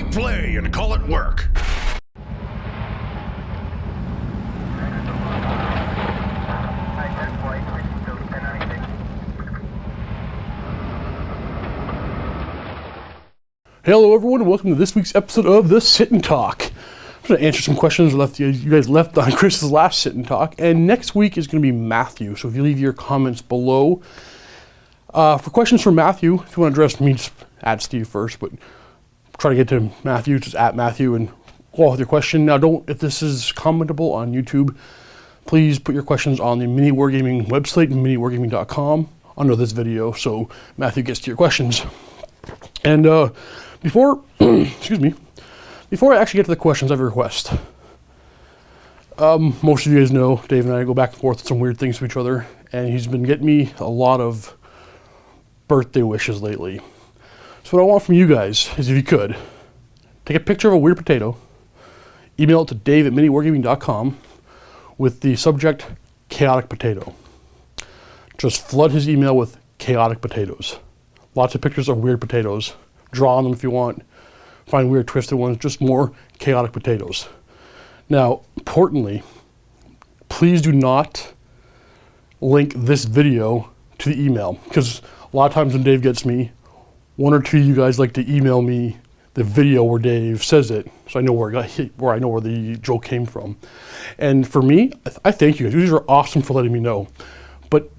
Click play and call it work. Hello everyone, and welcome to this week's episode of the Sit and Talk. I'm going to answer some questions you guys left on Chris's last Sit and Talk, and next week is going to be Matthew, so if you leave your comments below. For questions from Matthew, if you want to address me, just add Steve first, but try to get to Matthew, just at Matthew and go off with your question. Now if this is commentable on YouTube, please put your questions on the MiniWarGaming website, MiniWarGaming.com, under this video, so Matthew gets to your questions. And before I actually get to the questions, I have a request. Most of you guys know Dave and I go back and forth with some weird things to each other, and he's been getting me a lot of birthday wishes lately. So what I want from you guys is, if you could, take a picture of a weird potato, email it to dave@miniwargaming.com with the subject chaotic potato. Just flood his email with chaotic potatoes. Lots of pictures of weird potatoes. Draw on them if you want. Find weird twisted ones, just more chaotic potatoes. Now, importantly, please do not link this video to the email, because a lot of times when Dave gets me, one or two of you guys like to email me the video where Dave says it, so I know where I know where the joke came from. And for me, I thank you guys. You guys are awesome for letting me know, but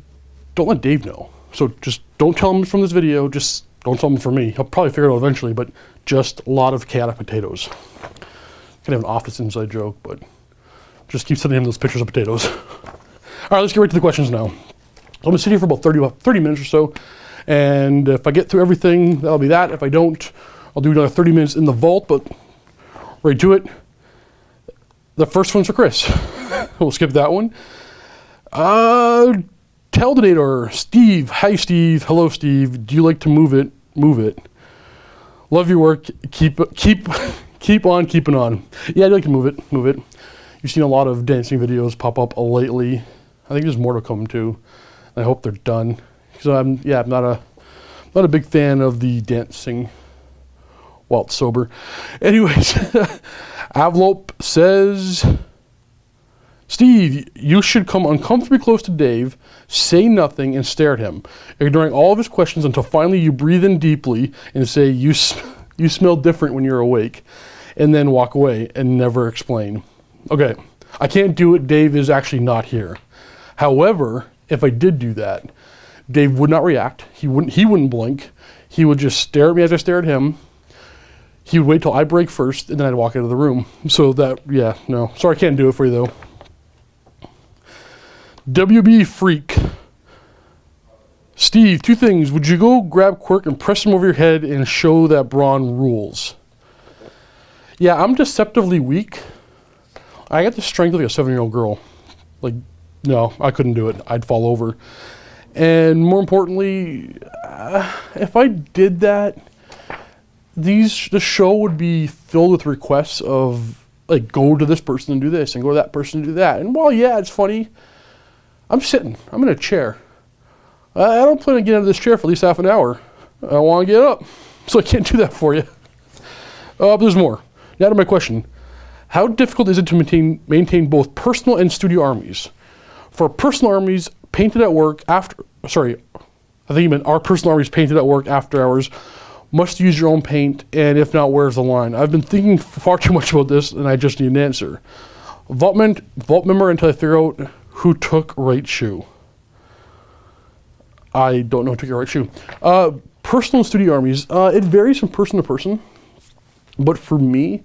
don't let Dave know. So just don't tell him from this video, just don't tell him from me. He'll probably figure it out eventually, but just a lot of chaotic potatoes. Gonna have an office inside joke, but just keep sending him those pictures of potatoes. All right, let's get right to the questions now. I'm gonna sit here for about 30 minutes or so, and if I get through everything, that'll be that. If I don't, I'll do another 30 minutes in the vault, but right to it. The first one's for Chris. We'll skip that one. Teldonator, Steve. Hi, Steve. Hello, Steve. Do you like to move it? Move it. Love your work. Keep on keeping on. Yeah, I like to move it. Move it. You've seen a lot of dancing videos pop up lately. I think there's more to come too. I hope they're done. So I'm not a big fan of the dancing while it's sober. Anyways, Avlope says, Steve, you should come uncomfortably close to Dave, say nothing, and stare at him, ignoring all of his questions until finally you breathe in deeply and say, you smell different when you're awake, and then walk away and never explain. Okay, I can't do it. Dave is actually not here. However, if I did do that, Dave would not react. He wouldn't blink. He would just stare at me as I stare at him. He would wait till I break first, and then I'd walk out of the room. So that, yeah, no. Sorry, I can't do it for you, though. WB Freak. Steve, two things. Would you go grab Quirk and press him over your head and show that Braun rules? Yeah, I'm deceptively weak. I got the strength of like a 7-year-old girl. Like, no, I couldn't do it. I'd fall over. And more importantly, if I did that, the show would be filled with requests of, like, go to this person and do this, and go to that person and do that. And while, yeah, it's funny, I'm sitting. I'm in a chair. I don't plan on getting out of this chair for at least half an hour. I want to get up, so I can't do that for you. But there's more. Now to my question. How difficult is it to maintain both personal and studio armies? For personal armies painted at work after, sorry, I think you meant our personal armies painted at work after hours, must use your own paint, and if not, where's the line? I've been thinking far too much about this, and I just need an answer. Vault member until I figure out who took right shoe. I don't know who took your right shoe. Personal and studio armies, it varies from person to person, but for me,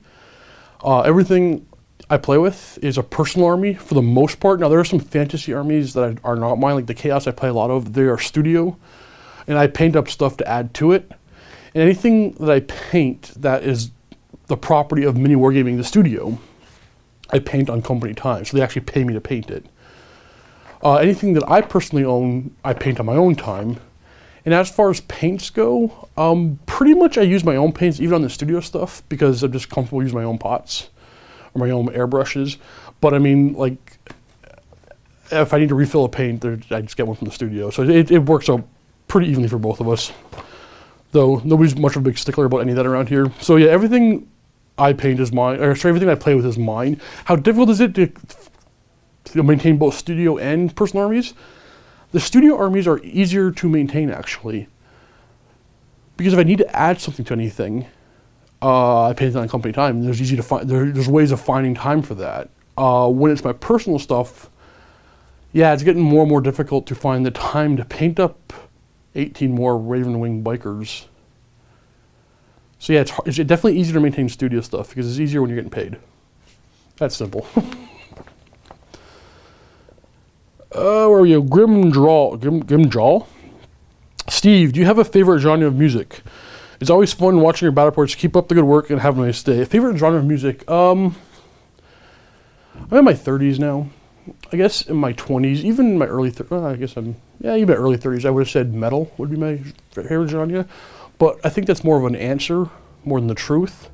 everything I play with is a personal army for the most part. Now, there are some fantasy armies that are not mine, like the Chaos I play a lot of. They are studio, and I paint up stuff to add to it. And anything that I paint that is the property of MiniWarGaming, the studio, I paint on company time, so they actually pay me to paint it. Anything that I personally own, I paint on my own time. And as far as paints go, pretty much I use my own paints, even on the studio stuff, because I'm just comfortable using my own pots or my own airbrushes. But I mean, like, if I need to refill a paint, I just get one from the studio. So it works out pretty evenly for both of us. Though nobody's much of a big stickler about any of that around here. So yeah, everything I paint is mine, or sorry, everything I play with is mine. How difficult is it to maintain both studio and personal armies? The studio armies are easier to maintain, actually. Because if I need to add something to anything, I paint it on company time. There's easy to find. There's ways of finding time for that. When it's my personal stuff, yeah, it's getting more and more difficult to find the time to paint up 18 more Raven Wing bikers. So yeah, it's definitely easier to maintain studio stuff because it's easier when you're getting paid. That's simple. Where are you? Grimjaw? Steve, do you have a favorite genre of music? It's always fun watching your battle reports. Keep up the good work and have a nice day. A favorite genre of music? I'm in my 30s now. I guess in my 20s, even in my early 30s, even my early 30s, I would have said metal would be my favorite genre. But I think that's more of an answer more than the truth.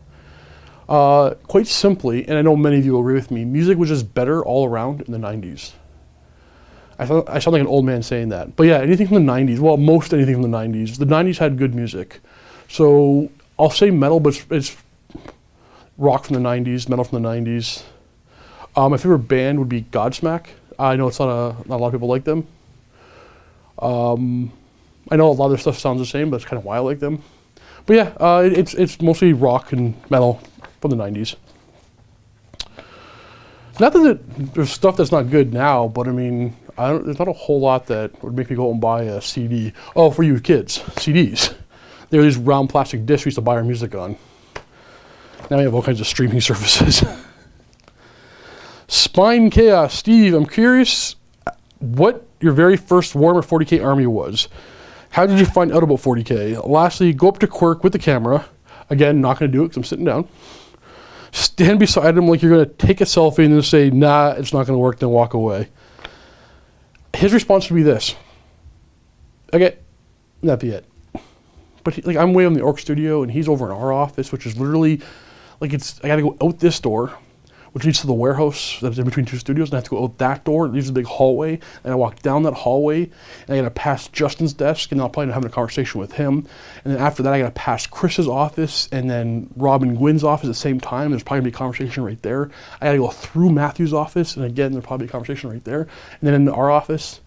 Quite simply, and I know many of you will agree with me, music was just better all around in the 90s. I sound like an old man saying that. But yeah, anything from the 90s, well, most anything from the 90s. The 90s had good music. So I'll say metal, but it's rock from the 90s, metal from the 90s. My favorite band would be Godsmack. I know it's not a lot of people like them. I know a lot of their stuff sounds the same, but it's kind of why I like them. But yeah, it's mostly rock and metal from the 90s. Not that there's stuff that's not good now, but I mean, there's not a whole lot that would make me go out and buy a CD. Oh, for you kids, CDs. They're these round plastic discs we used to buy our music on. Now we have all kinds of streaming services. Spine Chaos, Steve, I'm curious what your very first Warhammer 40k army was. How did you find out about 40k? Lastly, go up to Quirk with the camera. Again, not going to do it because I'm sitting down. Stand beside him like you're going to take a selfie and then say, nah, it's not going to work, then walk away. His response would be this. Okay, that'd be it. But I'm way on the Orc studio and he's over in our office, which is literally, I got to go out this door, which leads to the warehouse that's in between two studios, and I have to go out that door. It leads to the big hallway, and I walk down that hallway, and I got to pass Justin's desk, and I'll probably end up having a conversation with him. And then after that, I got to pass Chris's office, and then Rob and Gwynn's office at the same time. There's probably going to be a conversation right there. I got to go through Matthew's office, and again, there's probably a conversation right there. And then in our office.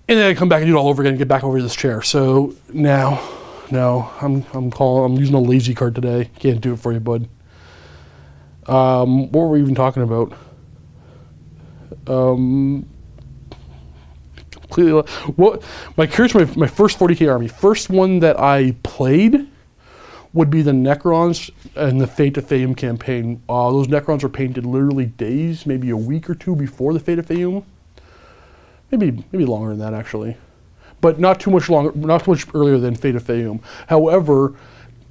And then I come back and do it all over again and get back over to this chair. So now, I'm using a lazy card today. Can't do it for you, bud. What were we even talking about? Completely. My first 40k army. First one that I played would be the Necrons and the Fate of Faeum campaign. Those Necrons were painted literally days, maybe a week or two before the Fate of Faeum. Maybe longer than that actually, but not too much longer, not too much earlier than Fate of Faeum. However,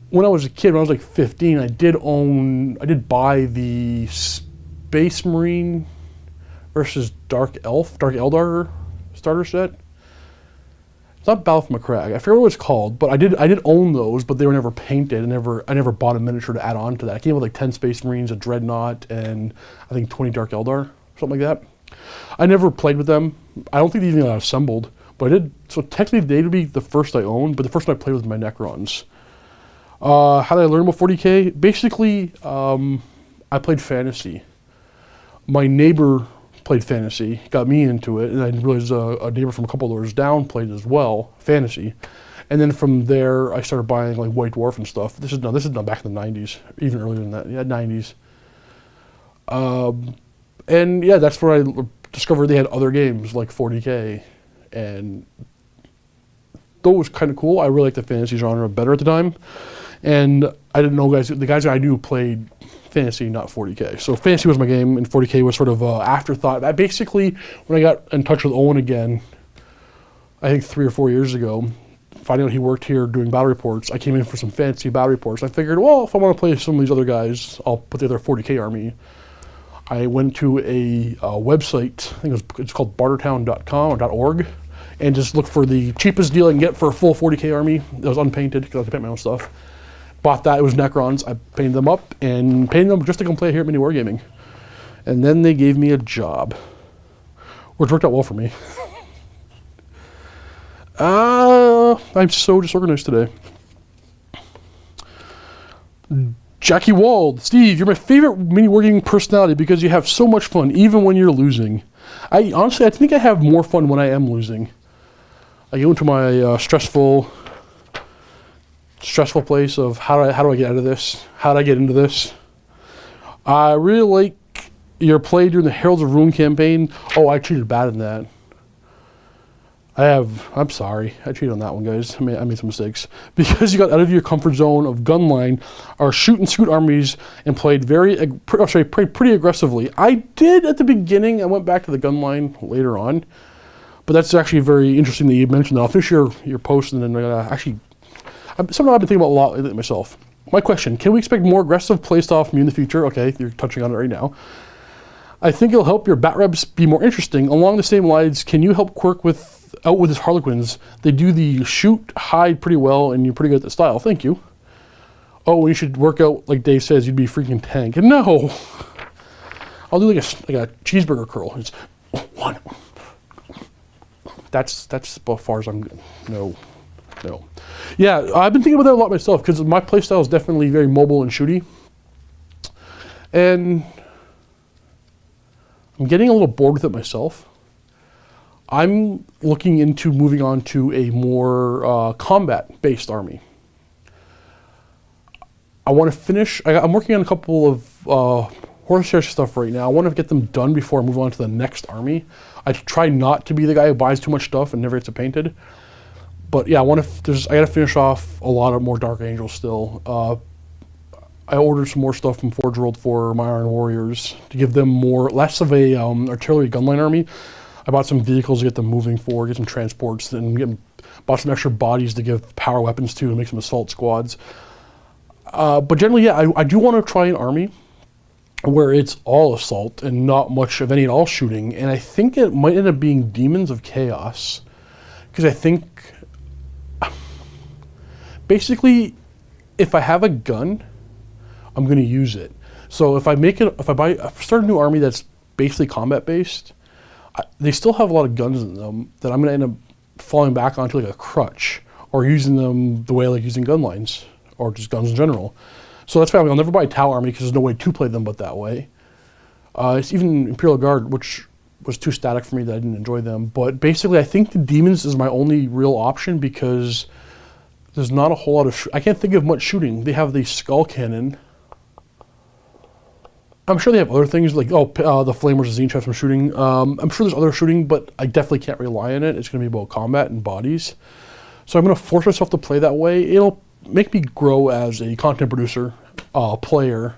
when I was a kid, when I was like 15, I did buy the Space Marine versus Dark Eldar starter set. It's not Battle for Macragge. I forget what it's called, but I did own those, but they were never painted. I never bought a miniature to add on to that. I came with like 10 Space Marines, a Dreadnought, and I think 20 Dark Eldar, something like that. I never played with them. I don't think they even got assembled, but I did. So technically, they would be the first I owned, but the first one I played with my Necrons. How did I learn about 40k? Basically, I played fantasy. My neighbor played fantasy, got me into it, and I realized a neighbor from a couple doors down played as well, fantasy. And then from there, I started buying like White Dwarf and stuff. This is not back in the 90s, even earlier than that. Yeah, 90s. And yeah, that's where I discovered they had other games like 40k, and that was kind of cool. I really liked the fantasy genre better at the time. And I didn't know the guys I knew played fantasy, not 40k. So fantasy was my game, and 40k was sort of afterthought. I basically, when I got in touch with Owen again, I think 3 or 4 years ago, finding out he worked here doing battle reports, I came in for some fantasy battle reports. I figured, well, if I want to play some of these other guys, I'll put together a 40k army. I went to a website, I think it's called bartertown.com or .org, and just looked for the cheapest deal I can get for a full 40k army that was unpainted, because I could paint my own stuff. Bought that, it was Necrons. I painted them up and painted them just to come play here at MiniWarGaming. And then they gave me a job, which worked out well for me. I'm so disorganized today. Jackie Wald, Steve, you're my favorite MiniWarGaming personality because you have so much fun, even when you're losing. I think I have more fun when I am losing. I go into my stressful place of how do I get out of this? How do I get into this? I really like your play during the Heralds of Ruin campaign. Oh, I cheated bad in that. I'm sorry. I cheated on that one, guys. I made some mistakes. Because you got out of your comfort zone of gunline, our shoot and scoot armies, and played pretty aggressively. I did at the beginning. I went back to the gunline later on. But that's actually very interesting that you mentioned that. I'll finish your post and then something I've been thinking about a lot lately myself. My question, can we expect more aggressive playstyle from you in the future? Okay, you're touching on it right now. I think it'll help your bat reps be more interesting. Along the same lines, can you help Quirk out with his Harlequins? They do the shoot, hide pretty well, and you're pretty good at the style. Thank you. Oh, you should work out like Dave says. You'd be a freaking tank. No, I'll do like a cheeseburger curl. It's one. That's about far as I'm good. No. Yeah, I've been thinking about that a lot myself because my playstyle is definitely very mobile and shooty, and I'm getting a little bored with it myself. I'm looking into moving on to a more combat-based army. I want to finish. I'm working on a couple of horsehair stuff right now. I want to get them done before I move on to the next army. I try not to be the guy who buys too much stuff and never gets it painted. But yeah, I got to finish off a lot of more Dark Angels still. I ordered some more stuff from Forge World for my Iron Warriors to give them less of a artillery gunline army. I bought some vehicles to get them moving forward, get some transports, and bought some extra bodies to give power weapons to and make some assault squads. But generally, yeah, I do want to try an army where it's all assault and not much of any at all shooting. And I think it might end up being Demons of Chaos, because I think basically if I have a gun, I'm going to use it. So if I start a new army that's basically combat based, they still have a lot of guns in them that I'm going to end up falling back onto like a crutch or using them the way I like using gun lines or just guns in general. So that's why I'll never buy a Tau army because there's no way to play them but that way. It's even Imperial Guard, which was too static for me that I didn't enjoy them. But basically I think the Demons is my only real option because there's not a whole lot of I can't think of much shooting. They have the Skull Cannon. I'm sure they have other things like, the Flamers and Zine have some shooting. I'm sure there's other shooting, but I definitely can't rely on it. It's going to be about combat and bodies. So I'm going to force myself to play that way. It'll make me grow as a content producer, player,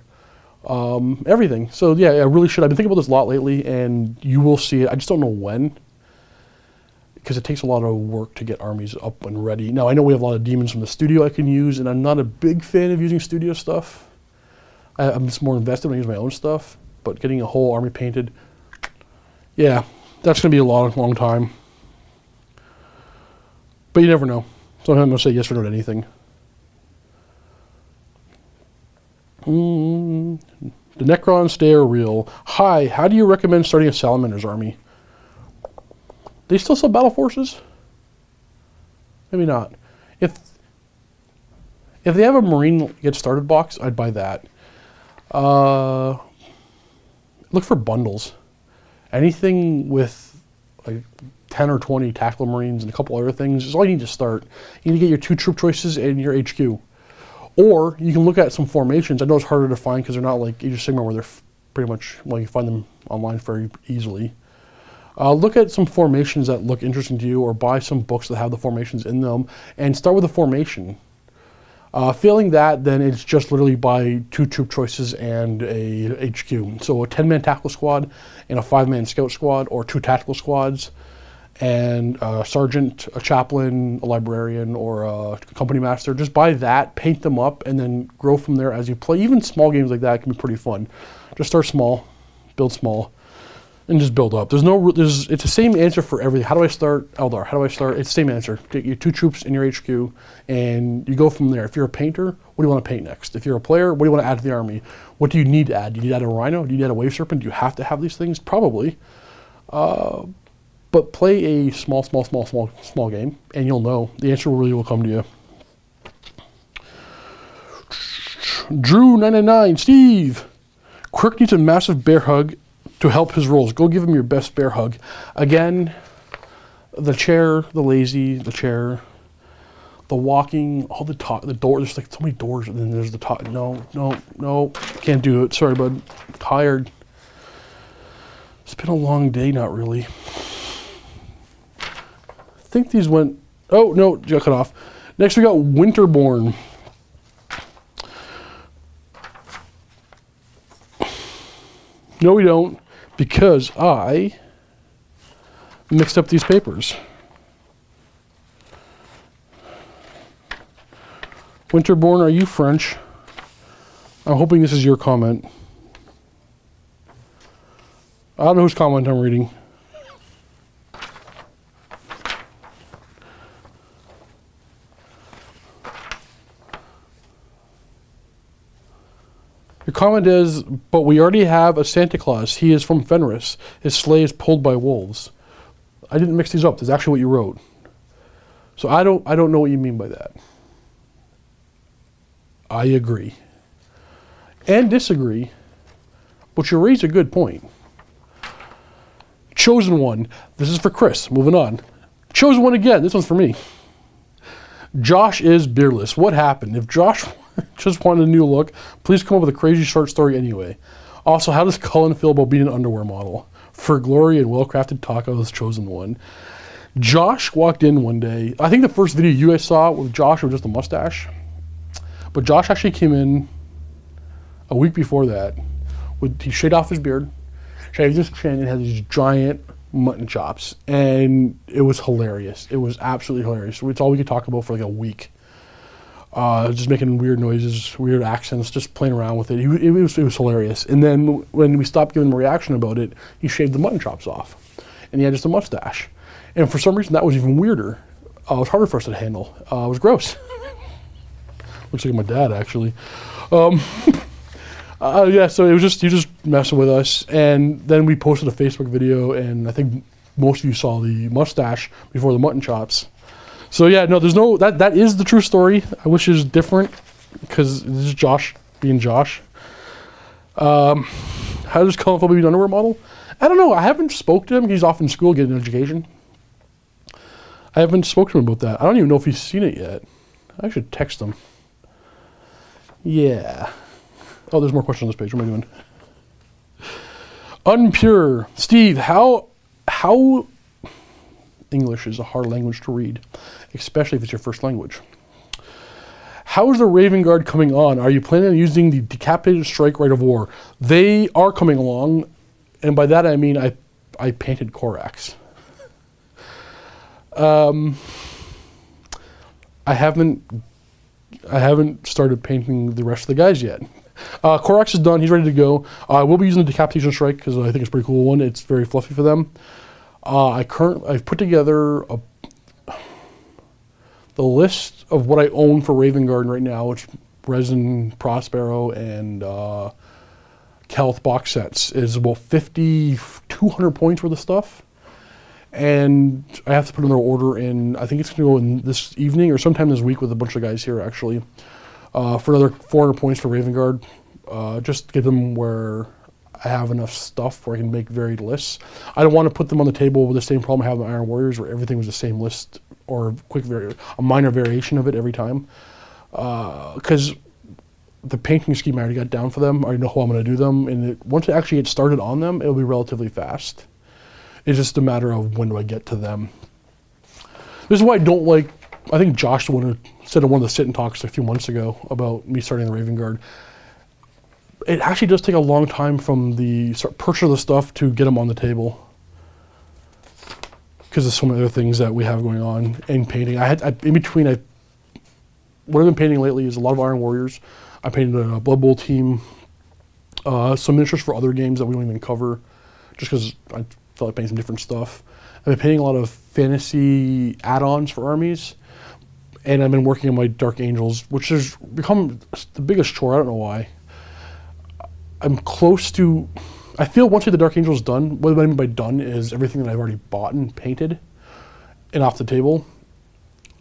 everything. So yeah, I really should. I've been thinking about this a lot lately, and you will see it. I just don't know when, because it takes a lot of work to get armies up and ready. Now, I know we have a lot of demons from the studio I can use, and I'm not a big fan of using studio stuff. I'm just more invested when I use my own stuff, but getting a whole army painted, yeah, that's going to be a long time. But you never know. So I'm not going to say yes or no to anything. The Necrons stay are real. Hi, how do you recommend starting a Salamander's army? They still sell battle forces? Maybe not. If they have a Marine Get Started box, I'd buy that. Look for bundles. Anything with like 10 or 20 tactical Marines and a couple other things is all you need to start. You need to get your 2 troop choices and your HQ. Or you can look at some formations. I know it's harder to find because they're not like Age of Sigmar where they're pretty much, well, you find them online very easily. Look at some formations that look interesting to you, or buy some books that have the formations in them and start with a formation. Failing that, then it's just literally buy 2 troop choices and a HQ. So a 10-man tactical squad and a 5-man scout squad, or 2 tactical squads, and a sergeant, a chaplain, a librarian, or a company master. Just buy that, paint them up, and then grow from there as you play. Even small games like that can be pretty fun. Just start small, build small, and just build up. It's the same answer for everything. How do I start Eldar? How do I start? It's the same answer. Take your 2 troops in your HQ, and you go from there. If you're a painter, what do you want to paint next? If you're a player, what do you want to add to the army? What do you need to add? Do you need to add a Rhino? Do you need to add a Wave Serpent? Do you have to have these things? Probably. But play a small game, and you'll know. The answer really will come to you. Drew99, Steve. Quirk needs a massive bear hug to help his rolls. Go give him your best bear hug. Again, the chair, the lazy, the chair, the walking, all the talk, the door. There's like so many doors, and then there's the talk. No, can't do it. Sorry, bud. I'm tired. It's been a long day, not really. I think these went. Oh no, got cut off. Next we got Winterborn. No, we don't, because I mixed up these papers. Winterborn, are you French? I'm hoping this is your comment. I don't know whose comment I'm reading. Your comment is, but we already have a Santa Claus. He is from Fenris. His sleigh is pulled by wolves. I didn't mix these up. That's actually what you wrote. So I don't know what you mean by that. I agree. And disagree. But you raised a good point. Chosen One. This is for Chris. Moving on. Chosen One again. This one's for me. Josh is beerless. What happened? If Josh just wanted a new look, please come up with a crazy short story anyway. Also, how does Cullen feel about being an underwear model? For glory and well-crafted tacos, Chosen One. Josh walked in one day. I think the first video you guys saw with Josh was just a mustache. But Josh actually came in a week before that. He shaved off his beard, shaved his chin, and had these giant mutton chops. And it was hilarious. It was absolutely hilarious. It's all we could talk about for like a week. Just making weird noises, weird accents, just playing around with it. It was hilarious. And then when we stopped giving him a reaction about it, he shaved the mutton chops off. And he had just a mustache. And for some reason, that was even weirder. It was harder for us to handle. It was gross. Looks like my dad, actually. Yeah, so he was just messing with us. And then we posted a Facebook video, and I think most of you saw the mustache before the mutton chops. So yeah, no, there's no, that is the true story. I wish it was different, because this is Josh being Josh. How does Cullen feel about being an underwear model? I don't know. I haven't spoke to him. He's off in school getting an education. I haven't spoken to him about that. I don't even know if he's seen it yet. I should text him. Yeah. Oh, there's more questions on this page. What am I doing? Unpure. Steve, how English is a hard language to read, especially if it's your first language. How is the Raven Guard coming on? Are you planning on using the decapitated strike right of war? They are coming along, and by that I mean I painted Korax. I haven't started painting the rest of the guys yet. Korax is done. He's ready to go. I will be using the decapitation strike because I think it's a pretty cool one. It's very fluffy for them. I've put together the list of what I own for Raven Garden right now, which Resin, Prospero, and Kelth box sets is about 200 points worth of stuff. And I have to put another order in. I think it's going to go in this evening or sometime this week with a bunch of guys here, actually, for another 400 points for Raven Guard. Just to get them where I have enough stuff where I can make varied lists. I don't want to put them on the table with the same problem I have with Iron Warriors, where everything was the same list or a minor variation of it every time. Because the painting scheme I already got down for them. I already know how I'm going to do them. And once I actually get started on them, it'll be relatively fast. It's just a matter of when do I get to them. This is why I don't like, I think Josh the one who said in one of the sit-and talks a few months ago about me starting the Raven Guard. It actually does take a long time from the purchase of the stuff to get them on the table. Because of so many other things that we have going on in painting. In between, what I've been painting lately is a lot of Iron Warriors. I painted a Blood Bowl team, some miniatures for other games that we don't even cover, just because I felt like painting some different stuff. I've been painting a lot of fantasy add-ons for armies, and I've been working on my Dark Angels, which has become the biggest chore. I don't know why. I'm close to, I feel once the Dark Angel's done, what I mean by done is everything that I've already bought and painted and off the table.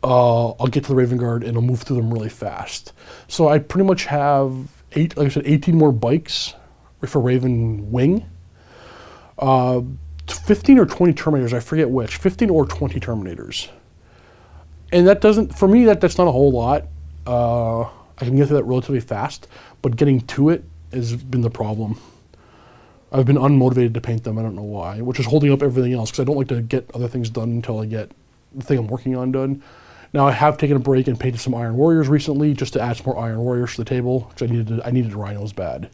I'll get to the Raven Guard and I'll move through them really fast. So I pretty much have like I said, 18 more bikes for Raven Wing. 15 or 20 Terminators, I forget which. 15 or 20 Terminators. And that doesn't, for me, that's not a whole lot. I can get through that relatively fast, but getting to it has been the problem. I've been unmotivated to paint them, I don't know why, which is holding up everything else, because I don't like to get other things done until I get the thing I'm working on done. Now, I have taken a break and painted some Iron Warriors recently, just to add some more Iron Warriors to the table, because I needed rhinos bad.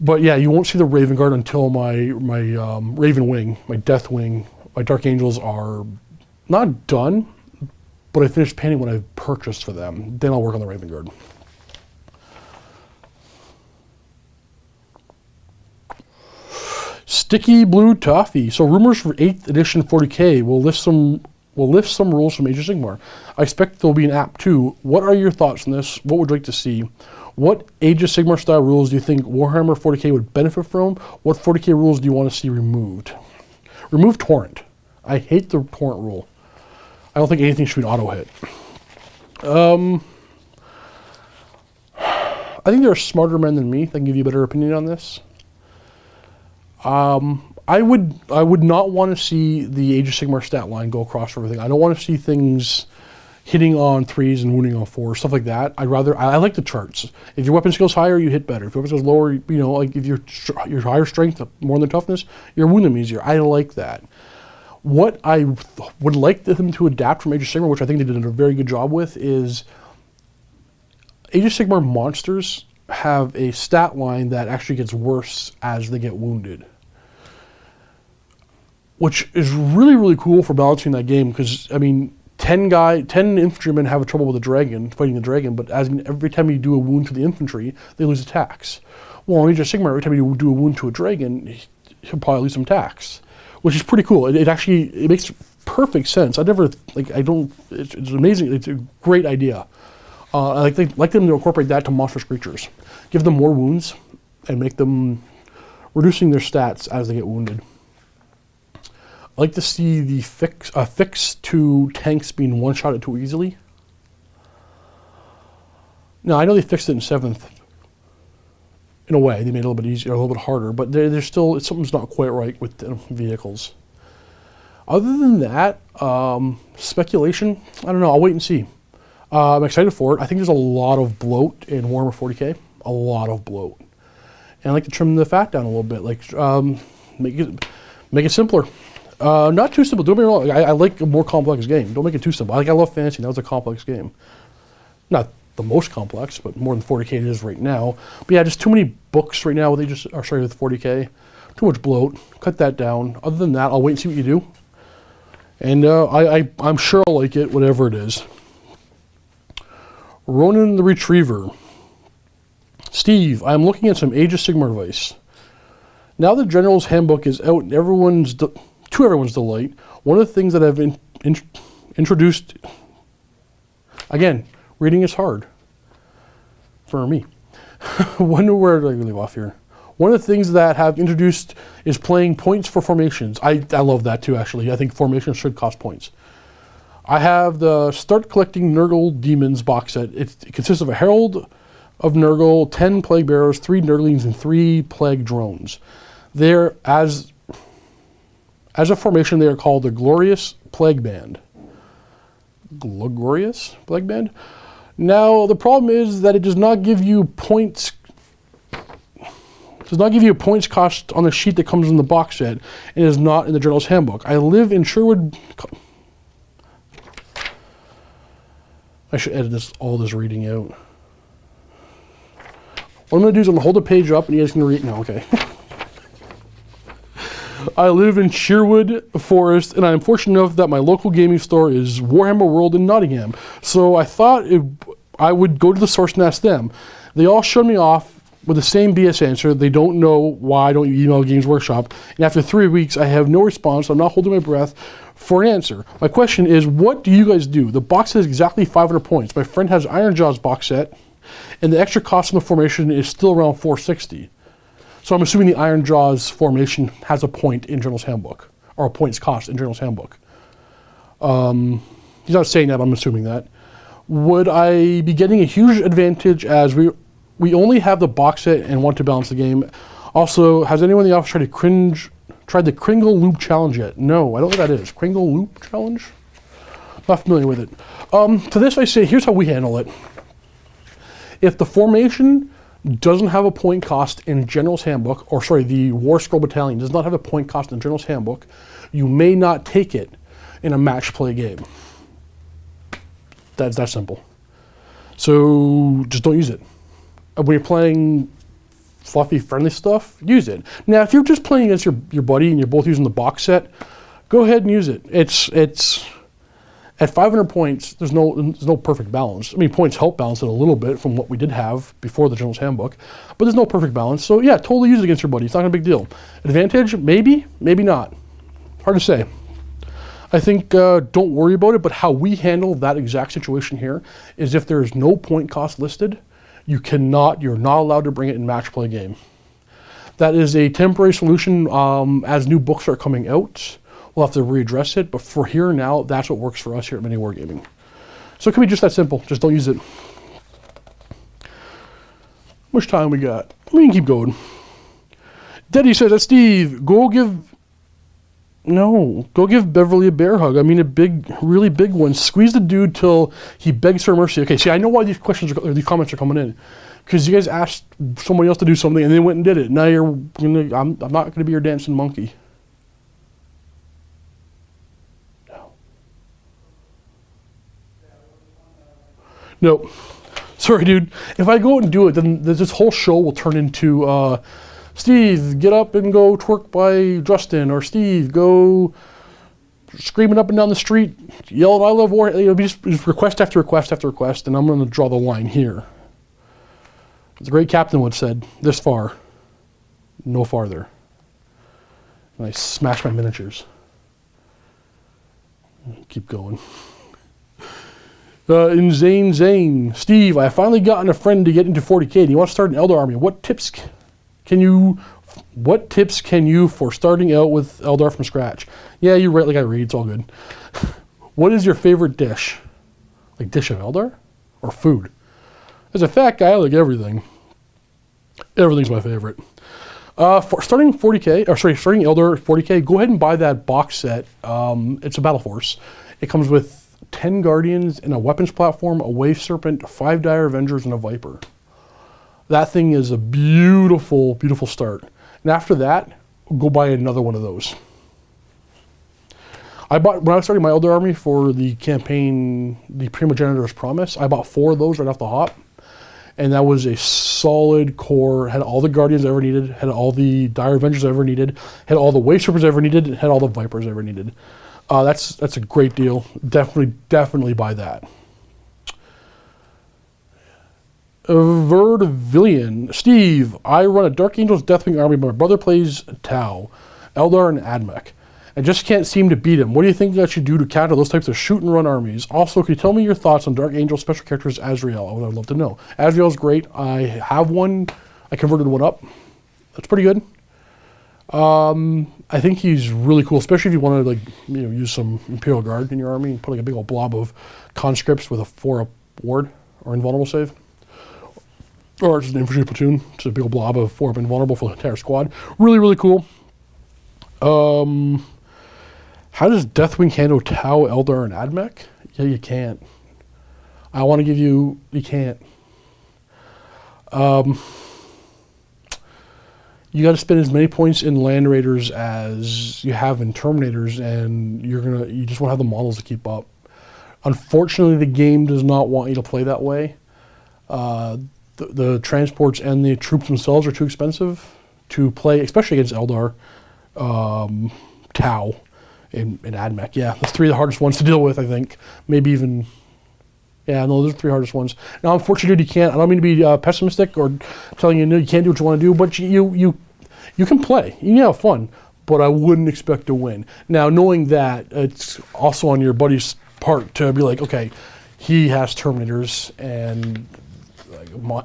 But yeah, you won't see the Raven Guard until my Raven Wing, my Death Wing, my Dark Angels are not done, but I finished painting what I've purchased for them. Then I'll work on the Raven Guard. Sticky Blue Toffee. So rumors for 8th edition 40K will lift some rules from Age of Sigmar. I expect there'll be an app too. What are your thoughts on this? What would you like to see? What Age of Sigmar style rules do you think Warhammer 40K would benefit from? What 40K rules do you want to see removed? Remove Torrent. I hate the Torrent rule. I don't think anything should be an auto hit. I think there are smarter men than me that can give you a better opinion on this. I would not want to see the Age of Sigmar stat line go across everything. I don't want to see things hitting on 3s and wounding on 4s, stuff like that. I like the charts. If your weapon skill's higher, you hit better. If your weapon skill's lower, you know, like if you're higher strength, more than toughness, you're wound them easier. I like that. What I would like them to adapt from Age of Sigmar, which I think they did a very good job with, is Age of Sigmar monsters have a stat line that actually gets worse as they get wounded, which is really, really cool for balancing that game, because, I mean, 10 infantrymen have trouble with a dragon, fighting the dragon, but every time you do a wound to the infantry, they lose attacks. Well, in Age of Sigmar, every time you do a wound to a dragon, he'll probably lose some attacks, which is pretty cool. It makes perfect sense. It's amazing. It's a great idea. I like them to incorporate that to monstrous creatures. Give them more wounds and make them reducing their stats as they get wounded. I like to see the fix to tanks being one-shotted too easily. Now, I know they fixed it in 7th. In a way, they made it a little bit easier, a little bit harder, but there's still, something's not quite right with the vehicles. Other than that, speculation, I don't know, I'll wait and see. I'm excited for it. I think there's a lot of bloat in Warhammer 40K, a lot of bloat. And I like to trim the fat down a little bit, like make it simpler. Not too simple, don't get me wrong, I like a more complex game. Don't make it too simple. I love fantasy, that was a complex game. Not the most complex, but more than 40K it is right now. But yeah, just too many books right now. They just are starting with 40K. Too much bloat. Cut that down. Other than that, I'll wait and see what you do. And I'm sure I'll like it, whatever it is. Ronan the Retriever. Steve, I'm looking at some Age of Sigmar advice. Now the General's Handbook is out and to everyone's delight, one of the things that I've introduced, again, reading is hard for me. Where did I leave off here? One of the things that have introduced is playing points for formations. I love that too, actually. I think formations should cost points. I have the Start Collecting Nurgle Demons box set. It consists of a Herald of Nurgle, 10 Plague Bearers, 3 Nurglings, and 3 Plague Drones. They're, as a formation, they are called the Glorious Plague Band. Glorious Plague Band? Now, the problem is that it does not give you points. Does not give you a points cost on the sheet that comes in the box set, and is not in the General's Handbook. I live in Sherwood. I should edit all this reading out. What I'm going to do is I'm going to hold the page up, and you guys can read. No, okay. I live in Sherwood Forest, and I am fortunate enough that my local gaming store is Warhammer World in Nottingham. So I thought I would go to the source and ask them. They all showed me off with the same BS answer. They don't know why I don't email Games Workshop. And after 3 weeks, I have no response. I'm not holding my breath for an answer. My question is, what do you guys do? The box has exactly 500 points. My friend has Iron Jaws box set, and the extra cost in the formation is still around 460. So I'm assuming the Iron Jaws formation has a point in General's Handbook, or a points cost in General's Handbook. He's not saying that, but I'm assuming that. Would I be getting a huge advantage as we only have the box set and want to balance the game? Also, has anyone in the office tried the Kringle Loop Challenge yet? No, I don't know what that is. Kringle Loop Challenge? Not familiar with it. To this I say, here's how we handle it. If the formation doesn't have a point cost in General's Handbook, or sorry, the War Scroll Battalion does not have a point cost in General's Handbook, you may not take it in a match play game. That's that simple. So just don't use it. When you're playing fluffy, friendly stuff, use it. Now, if you're just playing against your buddy and you're both using the box set, go ahead and use it. It's at 500 points, there's no perfect balance. I mean, points help balance it a little bit from what we did have before the General's Handbook, but there's no perfect balance. So yeah, totally use it against your buddy. It's not a big deal. Advantage? Maybe, maybe not. Hard to say. I think don't worry about it, but how we handle that exact situation here is if there's no point cost listed, you're not allowed to bring it in match play game. That is a temporary solution. As new books are coming out, we'll have to readdress it, but for here and now, that's what works for us here at MiniWarGaming. So it can be just that simple. Just don't use it. How much time we got? We can keep going. Daddy says, that's Steve. Go give Beverly a bear hug. I mean, a big, really big one. Squeeze the dude till he begs for mercy. Okay, see, I know why these these comments are coming in. Because you guys asked somebody else to do something and they went and did it. Now I'm not going to be your dancing monkey. No. Sorry, dude. If I go and do it, then this whole show will turn into, Steve, get up and go twerk by Justin, or Steve, go screaming up and down the street, yelling, I love war. It'll be just request after request after request, and I'm going to draw the line here. As the great Captain would said, this far, no farther. And I smash my miniatures. Keep going. In Zane, Steve, I finally gotten a friend to get into 40K. Do you want to start an Eldar army? What tips can you for starting out with Eldar from scratch? Yeah, you write like I read. It's all good. What is your favorite dish? Like dish of Eldar or food? As a fat guy, I like everything. Everything's my favorite. For starting 40K, or sorry, starting Eldar 40K, go ahead and buy that box set. It's a Battle Force. It comes with 10 Guardians and a weapons platform, a Wave Serpent, 5 Dire Avengers, and a Viper. That thing is a beautiful, beautiful start. And after that, go buy another one of those. When I was starting my Eldar army for the campaign, the Primogenitor's Promise, I bought 4 of those right off the hop. And that was a solid core, had all the Guardians I ever needed, had all the Dire Avengers I ever needed, had all the Wave Serpents I ever needed, had all the Vipers I ever needed. That's a great deal. Definitely buy that. Verdivillian. Steve, I run a Dark Angels Deathwing army, but my brother plays Tau, Eldar, and Admech. I just can't seem to beat him. What do you think I should do to counter those types of shoot and run armies? Also, can you tell me your thoughts on Dark Angel special characters Azrael? I would love to know. Azrael's great. I have one. I converted one up. That's pretty good. I think he's really cool, especially if you want to use some Imperial Guard in your army and put like a big old blob of conscripts with a 4-up ward or invulnerable save. Or just an infantry platoon, just a big old blob of 4-up invulnerable for the entire squad. Really, really cool. How does Deathwing handle Tau, Eldar, and Admech? Yeah, you can't. I want to give you... You can't. You got to spend as many points in Land Raiders as you have in Terminators, and you just won't have the models to keep up. Unfortunately, the game does not want you to play that way. The transports and the troops themselves are too expensive to play, especially against Eldar, Tau, and Admech. Yeah, those 3 are the hardest ones to deal with, I think. Maybe even... Yeah, no, those are the 3 hardest ones. Now, unfortunately, you can't. I don't mean to be pessimistic or telling you you can't do what you want to do, but you can play. You can have fun, but I wouldn't expect to win. Now, knowing that, it's also on your buddy's part to be like, okay, he has Terminators, and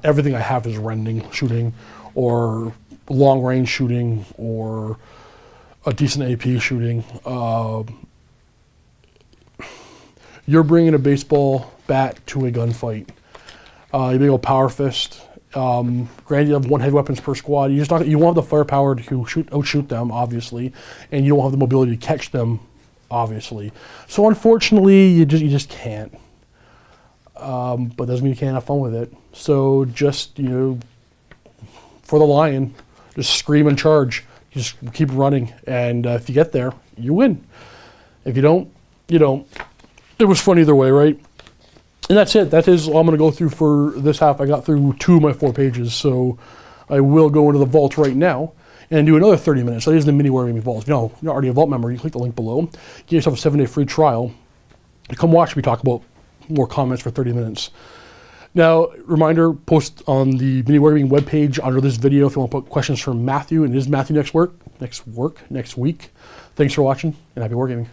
everything I have is rending shooting, or long range shooting, or a decent AP shooting. You're bringing a baseball bat to a gunfight. You may go power fist. Granted, you have 1 heavy weapons per squad. You won't have the firepower to outshoot them, obviously, and you don't have the mobility to catch them, obviously. So unfortunately, you just can't. But doesn't mean you can't have fun with it. So just, for the lion, just scream and charge. Just keep running, and if you get there, you win. If you don't, you don't. It was fun either way, right? And that's it. That is all I'm going to go through for this half. I got through 2 of my 4 pages, so I will go into the vault right now and do another 30 minutes. That is the MiniWarGaming vault. If you're not already a vault member, you click the link below. Get yourself a 7-day free trial. Come watch me talk about more comments for 30 minutes. Now, reminder, post on the MiniWarGaming webpage under this video if you want to put questions from Matthew, and it is Matthew next week. Thanks for watching, and happy wargaming.